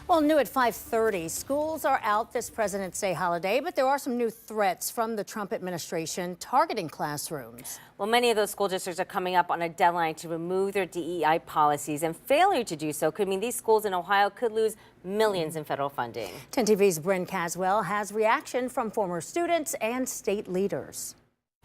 Well, new at 5:30, schools are out this President's Day holiday, but there are some new threats from the Trump administration targeting classrooms. Well, many of those school districts are coming up on a deadline to remove their DEI policies, and failure to do so could mean these schools in Ohio could lose millions in federal funding. 10 TV's Bryn Caswell has reaction from former students and state leaders.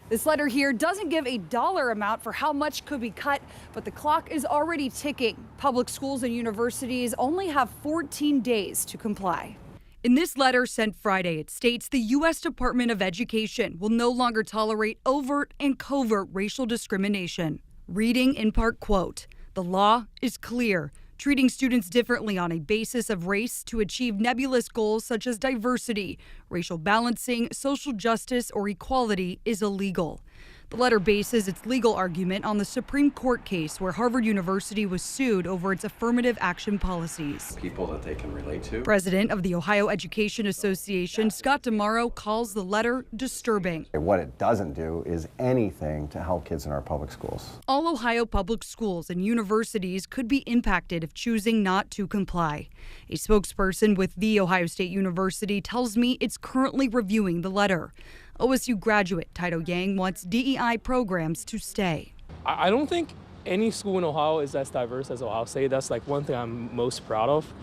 This letter here doesn't give a dollar amount for how much could be cut, but the clock is already ticking. Public schools and universities only have 14 days to comply. In this letter sent Friday, it states the U.S. Department of Education will no longer tolerate overt and covert racial discrimination. Reading in part, quote, "The law is clear. Treating students differently on a basis of race to achieve nebulous goals such as diversity, racial balancing, social justice, or equality is illegal." The letter bases its legal argument on the Supreme Court case where Harvard University was sued over its affirmative action policies. People that they can relate to. President of the Ohio Education Association, Scott DeMauro, calls the letter disturbing. What it doesn't do is anything to help kids in our public schools. All Ohio public schools and universities could be impacted if choosing not to comply. A spokesperson with The Ohio State University tells me it's currently reviewing the letter. OSU graduate Taito Yang wants DEI programs to stay. I don't think any school in Ohio is as diverse as Ohio State. That's like one thing I'm most proud of.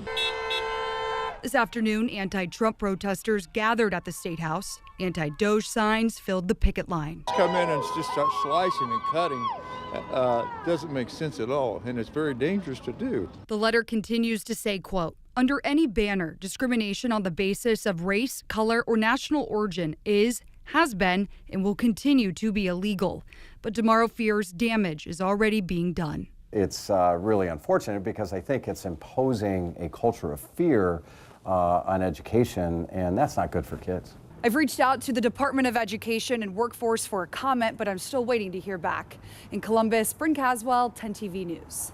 This afternoon, anti-Trump protesters gathered at the State House. Anti-Doge signs filled the picket line. Come in and just start slicing and cutting doesn't make sense at all, and it's very dangerous to do. The letter continues to say, quote, "Under any banner, discrimination on the basis of race, color, or national origin is, has been, and will continue to be illegal." But DeMauro fears damage is already being done. It's really unfortunate because I think it's imposing a culture of fear on education, and that's not good for kids. I've reached out to the Department of Education and Workforce for a comment, but I'm still waiting to hear back. In Columbus, Bryn Caswell, 10 TV News.